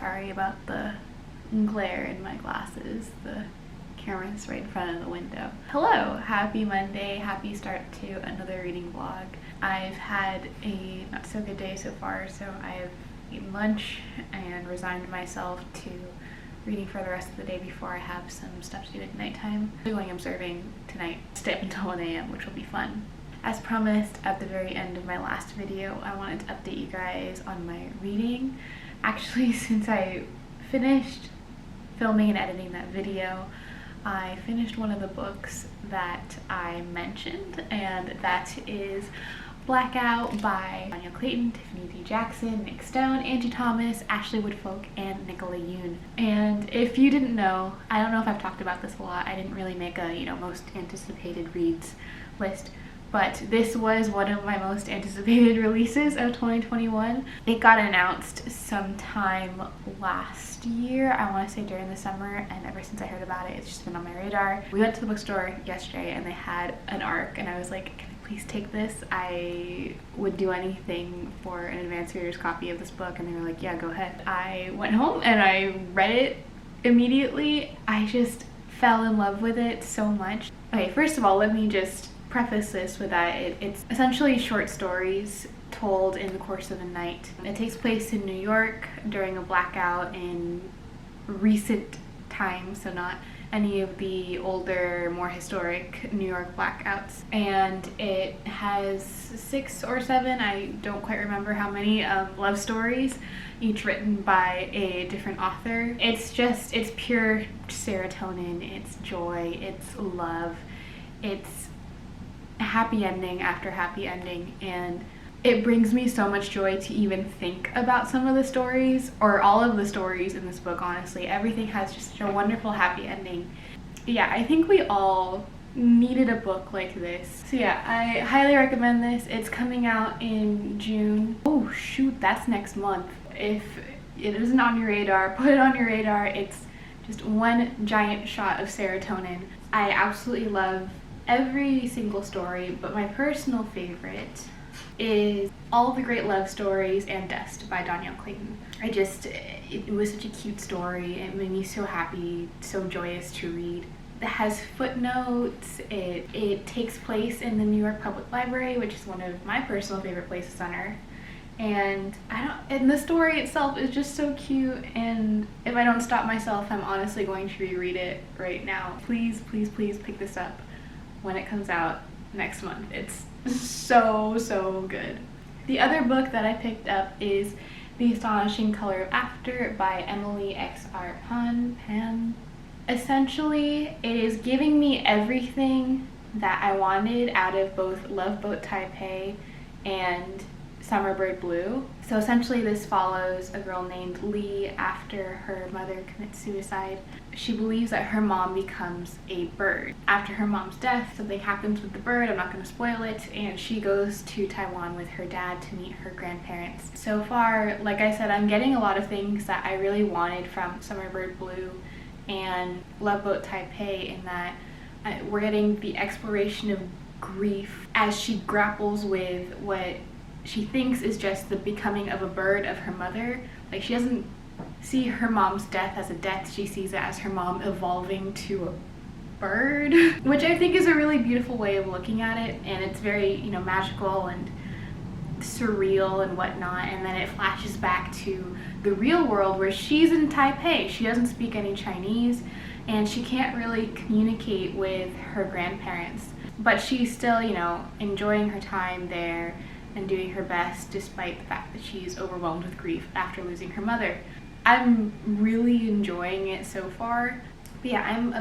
Sorry about the glare in my glasses. The camera's right in front of the window. Hello! Happy Monday, happy start to another reading vlog. I've had a not so good day so far, so I've eaten lunch and resigned myself to reading for the rest of the day before I have some stuff to do at nighttime. I'm going observing tonight, stay up until 1 a.m., which will be fun. As promised at the very end of my last video, I wanted to update you guys on my reading. Actually, since I finished filming and editing that video, I finished one of the books that I mentioned, and that is Blackout by Daniel Clayton, Tiffany D. Jackson, Nick Stone, Angie Thomas, Ashley Woodfolk, and Nicola Yoon. And if you didn't know, I don't know if I've talked about this a lot. I didn't really make a, most anticipated reads list, but this was one of my most anticipated releases of 2021. It got announced sometime last year, I want to say during the summer, and ever since I heard about it, it's just been on my radar. We went to the bookstore yesterday and they had an ARC, and I was like, can I please take this? I would do anything for an advanced reader's copy of this book, and they were like, yeah, go ahead. I went home and I read it immediately. I just fell in love with it so much. Okay, first of all, let me just preface this with that it's essentially short stories told in the course of a night. It takes place in New York during a blackout in recent times, so not any of the older, more historic New York blackouts. And it has 6 or 7, I don't quite remember how many, love stories, each written by a different author. It's pure serotonin, it's joy, it's love, it's happy ending after happy ending, and it brings me so much joy to even think about some of the stories, or all of the stories in this book, honestly. Everything has just a wonderful happy ending. Yeah, I think we all needed a book like this. So yeah, I highly recommend this. It's coming out in June. Oh shoot, that's next month. If it isn't on your radar, put it on your radar. It's just one giant shot of serotonin. I absolutely love every single story, but my personal favorite is All the Great Love Stories and Dust by Daniel Clayton. It was such a cute story. It made me so happy, so joyous to read. It has footnotes. It takes place in the New York Public Library, which is one of my personal favorite places on earth. And the story itself is just so cute, and if I don't stop myself, I'm honestly going to reread it right now. Please, please, please pick this up when it comes out next month. It's so good. The other book that I picked up is The Astonishing Color of After by Emily X.R. Pan. Essentially, it is giving me everything that I wanted out of both Love Boat Taipei and Summerbird Blue. So essentially this follows a girl named Lee after her mother commits suicide. She believes that her mom becomes a bird. After her mom's death, something happens with the bird, I'm not going to spoil it, and she goes to Taiwan with her dad to meet her grandparents. So far, like I said, I'm getting a lot of things that I really wanted from Summerbird Blue and Love Boat Taipei, in that we're getting the exploration of grief as she grapples with what she thinks is just the becoming of a bird of her mother. Like, she doesn't see her mom's death as a death, she sees it as her mom evolving to a bird, which I think is a really beautiful way of looking at it, and it's very, magical and surreal and whatnot. And then it flashes back to the real world where she's in Taipei. She doesn't speak any Chinese, and she can't really communicate with her grandparents, but she's still, enjoying her time there and doing her best despite the fact that she's overwhelmed with grief after losing her mother. I'm really enjoying it so far. But yeah, I'm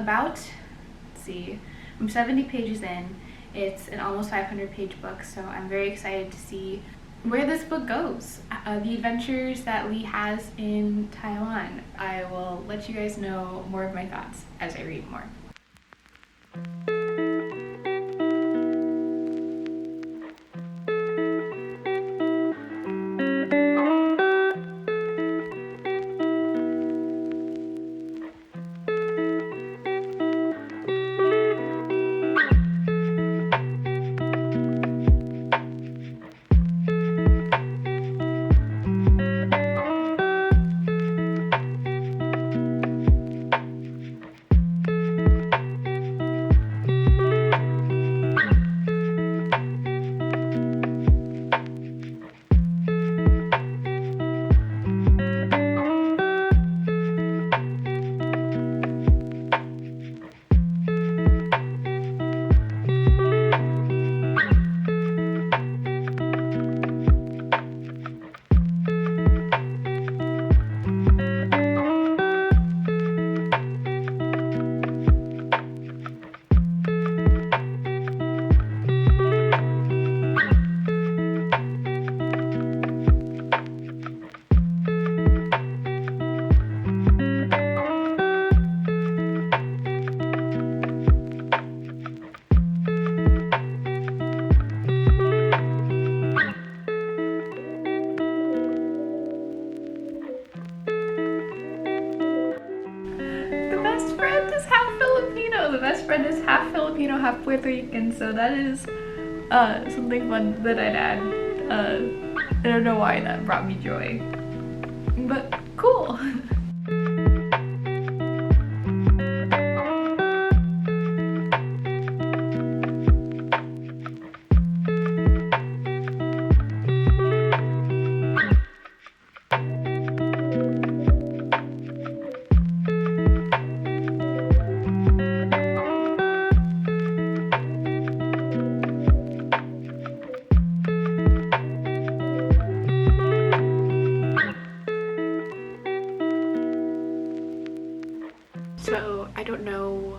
70 pages in. It's an almost 500-page book, so I'm very excited to see where this book goes. The adventures that Lee has in Taiwan. I will let you guys know more of my thoughts as I read more. best friend is half Filipino, half Puerto Rican, so that is something fun that I'd add. I don't know why that brought me joy, but cool. So I don't know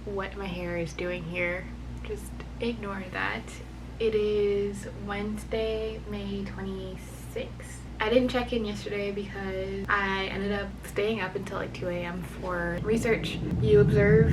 what my hair is doing here, just ignore that. It is Wednesday, May 26th. I didn't check in yesterday because I ended up staying up until like 2 a.m. for research. You observe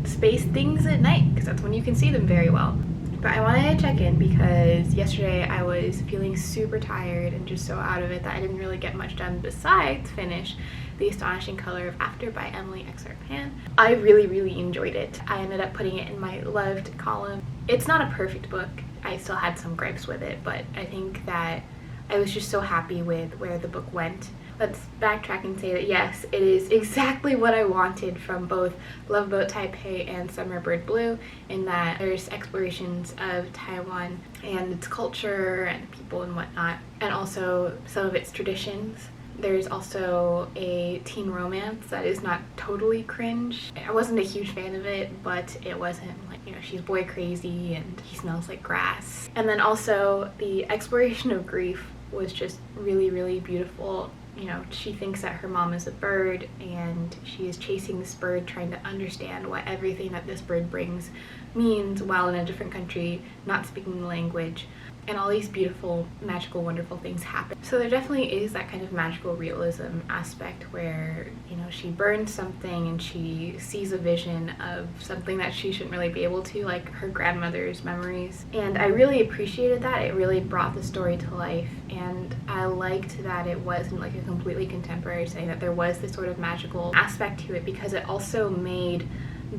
space things at night because that's when you can see them very well. But I wanted to check in because yesterday I was feeling super tired and just so out of it that I didn't really get much done besides finish The Astonishing Color of After by Emily Exarpan. I really enjoyed it. I ended up putting it in my loved column. It's not a perfect book. I still had some gripes with it, but I think that I was just so happy with where the book went. Let's backtrack and say that yes, it is exactly what I wanted from both Love Boat Taipei and Summer Bird Blue, in that there's explorations of Taiwan and its culture and people and whatnot, and also some of its traditions. There's also a teen romance that is not totally cringe. I wasn't a huge fan of it, but it wasn't like, you know, she's boy crazy and he smells like grass. And then also the exploration of grief was just really beautiful. You know, she thinks that her mom is a bird and she is chasing this bird, trying to understand what everything that this bird brings means while in a different country, not speaking the language. And all these beautiful, magical, wonderful things happen. So there definitely is that kind of magical realism aspect where, you know, she burns something and she sees a vision of something that she shouldn't really be able to, like her grandmother's memories. And I really appreciated that. It really brought the story to life. And I liked that it wasn't like a completely contemporary setting, that there was this sort of magical aspect to it, because it also made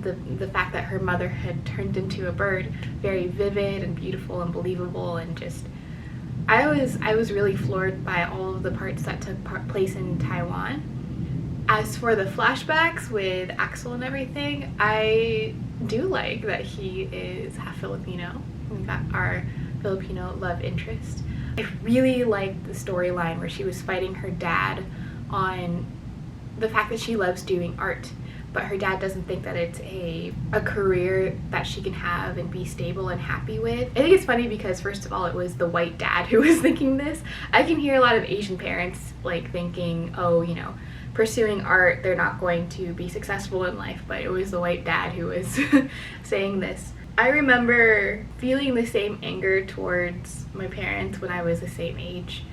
the fact that her mother had turned into a bird very vivid and beautiful and believable. And just I was really floored by all of the parts that took place in Taiwan. As for the flashbacks with Axel and everything, I do like that he is half Filipino. We got our Filipino love interest. I really liked the storyline where she was fighting her dad on the fact that she loves doing art, but her dad doesn't think that it's a career that she can have and be stable and happy with. I think it's funny because, first of all, it was the white dad who was thinking this. I can hear a lot of Asian parents like thinking, oh, you know, pursuing art, they're not going to be successful in life, but it was the white dad who was saying this. I remember feeling the same anger towards my parents when I was the same age.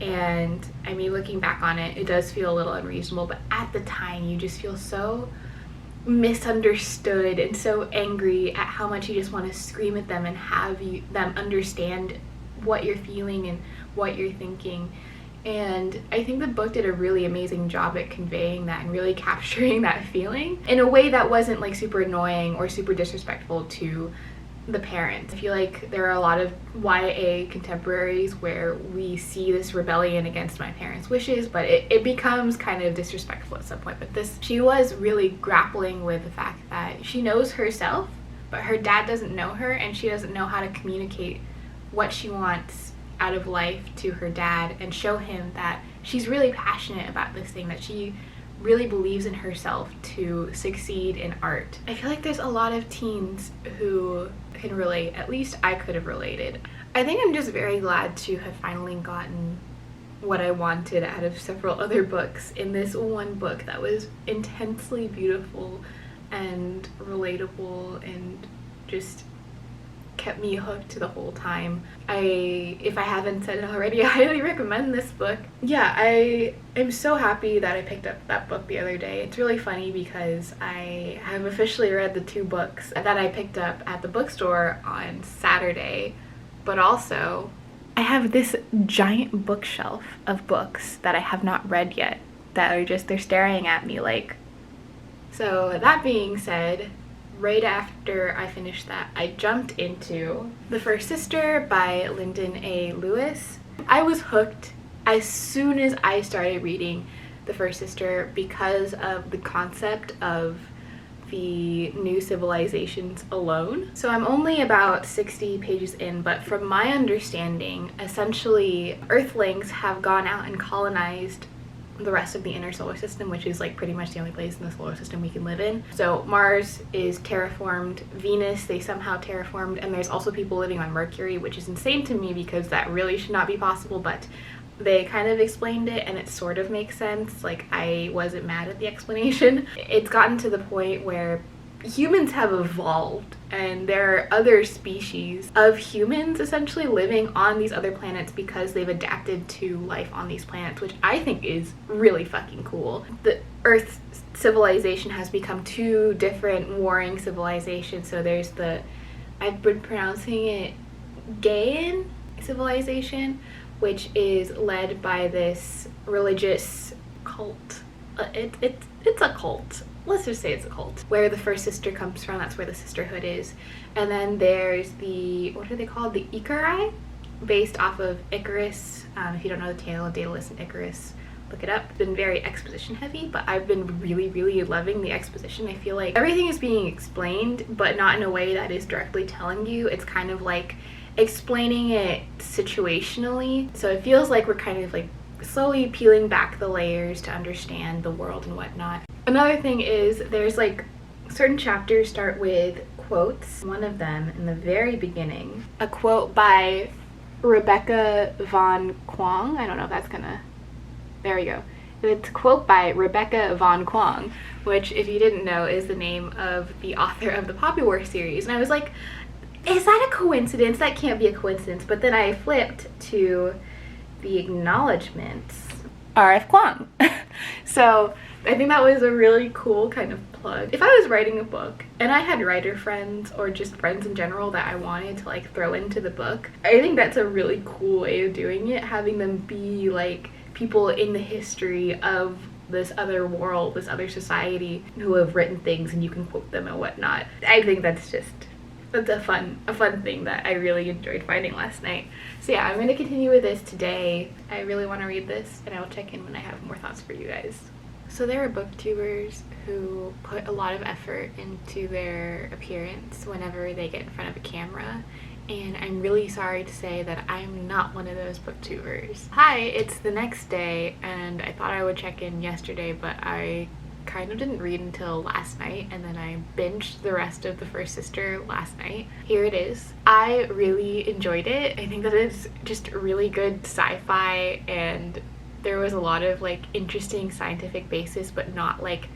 And I mean, looking back on it, it does feel a little unreasonable, but at the time you just feel so misunderstood and so angry at how much you just want to scream at them and have them understand what you're feeling and what you're thinking. And I think the book did a really amazing job at conveying that and really capturing that feeling in a way that wasn't like super annoying or super disrespectful to the parents. I feel like there are a lot of YA contemporaries where we see this rebellion against my parents' wishes, but it becomes kind of disrespectful at some point. But this, she was really grappling with the fact that she knows herself, but her dad doesn't know her, and she doesn't know how to communicate what she wants out of life to her dad and show him that she's really passionate about this thing, that she really believes in herself to succeed in art. I feel like there's a lot of teens who can relate. At least I could have related. I think I'm just very glad to have finally gotten what I wanted out of several other books in this one book that was intensely beautiful and relatable and just kept me hooked the whole time. If I haven't said it already, I highly recommend this book. Yeah, I am so happy that I picked up that book the other day. It's really funny because I have officially read the 2 books that I picked up at the bookstore on Saturday, but also I have this giant bookshelf of books that I have not read yet that are just, they're staring at me like. So that being said, right after I finished that, I jumped into The First Sister by Lyndon A. Lewis. I was hooked as soon as I started reading The First Sister because of the concept of the new civilizations alone. So I'm only about 60 pages in, but from my understanding, essentially Earthlings have gone out and colonized the rest of the inner solar system, which is like pretty much the only place in the solar system we can live in. So Mars is terraformed, Venus they somehow terraformed, and there's also people living on Mercury, which is insane to me because that really should not be possible, but they kind of explained it and it sort of makes sense. Like, I wasn't mad at the explanation. It's gotten to the point where humans have evolved and there are other species of humans essentially living on these other planets because they've adapted to life on these planets, which I think is really fucking cool. The Earth civilization has become two different warring civilizations. So there's the, I've been pronouncing it Gaian civilization, which is led by this religious cult. It's a cult. Let's just say it's a cult. Where the First Sister comes from, that's where the sisterhood is. And then there's the, what are they called? The Icari, based off of Icarus. If you don't know the tale of Daedalus and Icarus, look it up. It's been very exposition heavy, but I've been really loving the exposition. I feel like everything is being explained, but not in a way that is directly telling you. It's kind of like explaining it situationally. So it feels like we're kind of like slowly peeling back the layers to understand the world and whatnot. Another thing is there's like certain chapters start with quotes. One of them in the very beginning, a quote by Rebecca von Kwong. I don't know if that's gonna, there we go. It's a quote by Rebecca von Kwong, which, if you didn't know, is the name of the author of the Poppy War series. And I was like, is that a coincidence? That can't be a coincidence. But then I flipped to the acknowledgements. R.F. Kwong. So I think that was a really cool kind of plug. If I was writing a book and I had writer friends or just friends in general that I wanted to like throw into the book, I think that's a really cool way of doing it, having them be like people in the history of this other world, this other society who have written things and you can quote them and whatnot. I think that's a fun thing that I really enjoyed finding last night. So yeah, I'm going to continue with this today. I really want to read this and I will check in when I have more thoughts for you guys. So there are booktubers who put a lot of effort into their appearance whenever they get in front of a camera, and I'm really sorry to say that I'm not one of those booktubers. Hi, it's the next day and I thought I would check in yesterday, but I kind of didn't read until last night, and then I binged the rest of The First Sister last night. Here it is. I really enjoyed it. I think that it's just really good sci-fi, and there was a lot of like interesting scientific basis, but not like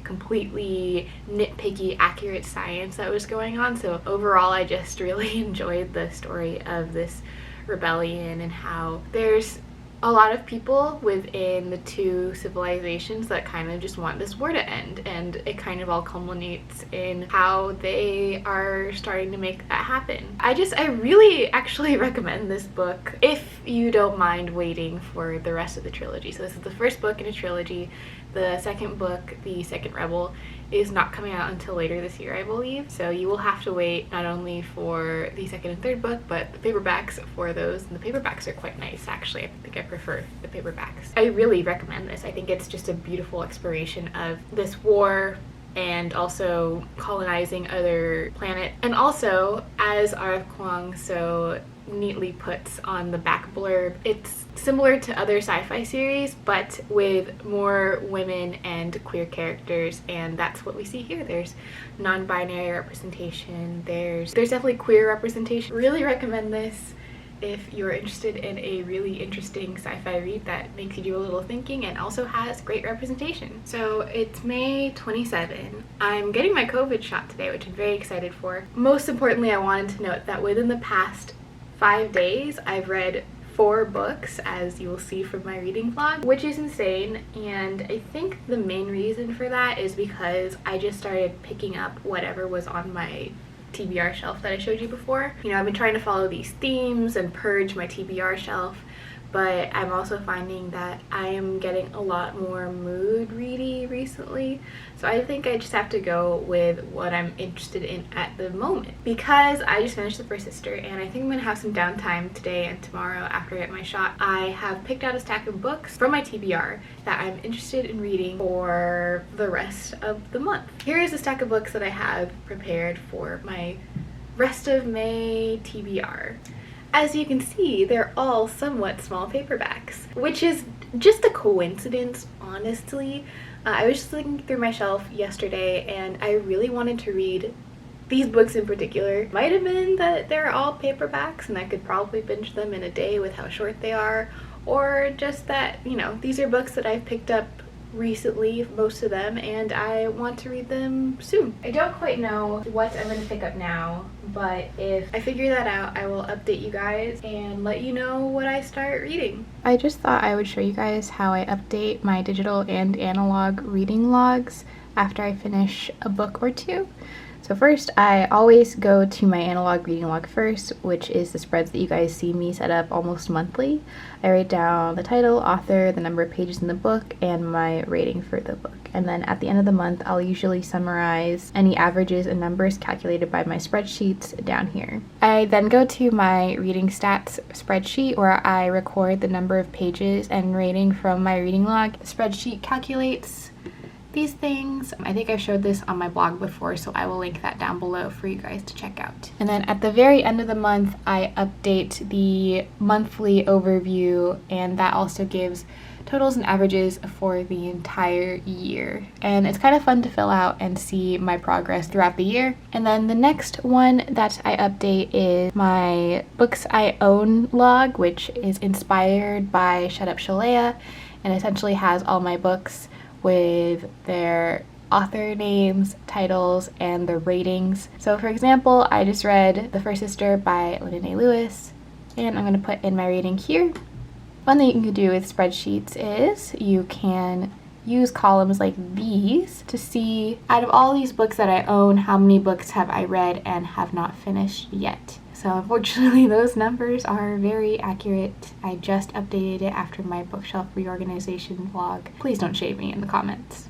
completely nitpicky accurate science that was going on. So overall I just really enjoyed the story of this rebellion and how there's a lot of people within the two civilizations that kind of just want this war to end, and it kind of all culminates in how they are starting to make that happen. I really actually recommend this book if you don't mind waiting for the rest of the trilogy. So this is the first book in a trilogy. The second book, The Second Rebel, is not coming out until later this year, I believe. So you will have to wait not only for the second and third book, but the paperbacks for those. And the paperbacks are quite nice, actually. I think I prefer the paperbacks. I really recommend this. I think it's just a beautiful exploration of this war and also colonizing other planets. And also, as R.F. Kwong so neatly puts on the back blurb, it's similar to other sci-fi series, but with more women and queer characters, and that's what we see here. There's non-binary representation, there's definitely queer representation. Really recommend this if you're interested in a really interesting sci-fi read that makes you do a little thinking and also has great representation. So it's May 27. I'm getting my COVID shot today, which I'm very excited for. Most importantly, I wanted to note that within the past 5 days, I've read 4 books, as you will see from my reading vlog, which is insane. And I think the main reason for that is because I just started picking up whatever was on my TBR shelf that I showed you before. You know, I've been trying to follow these themes and purge my TBR shelf, but I'm also finding that I am getting a lot more mood ready recently. So I think I just have to go with what I'm interested in at the moment. Because I just finished The First Sister and I think I'm gonna have some downtime today and tomorrow after I get my shot, I have picked out a stack of books from my TBR that I'm interested in reading for the rest of the month. Here is a stack of books that I have prepared for my rest of May TBR. As you can see, they're all somewhat small paperbacks, which is just a coincidence, honestly. I was just looking through my shelf yesterday and I really wanted to read these books in particular. Might have been that they're all paperbacks and I could probably binge them in a day with how short they are, or just that, you know, these are books that I've picked up recently, most of them, and I want to read them soon. I don't quite know what I'm going to pick up now, but if I figure that out, I will update you guys and let you know what I start reading. I just thought I would show you guys how I update my digital and analog reading logs after I finish a book or two. So first, I always go to my analog reading log first, which is the spreads that you guys see me set up almost monthly. I write down the title, author, the number of pages in the book, and my rating for the book. And then at the end of the month, I'll usually summarize any averages and numbers calculated by my spreadsheets down here. I then go to my reading stats spreadsheet where I record the number of pages and rating from my reading log. The spreadsheet calculates these things. I think I've showed this on my blog before, so I will link that down below for you guys to check out. And then at the very end of the month, I update the monthly overview, and that also gives totals and averages for the entire year. And it's kind of fun to fill out and see my progress throughout the year. And then the next one that I update is my books I own log, which is inspired by Shut Up Shalea, and essentially has all my books with their author names, titles, and the ratings. So for example, I just read The First Sister by Lyndon A. Lewis, and I'm going to put in my rating here. One thing you can do with spreadsheets is you can use columns like these to see, out of all these books that I own, how many books have I read and have not finished yet. So unfortunately, those numbers are very accurate. I just updated it after my bookshelf reorganization vlog. Please don't shade me in the comments.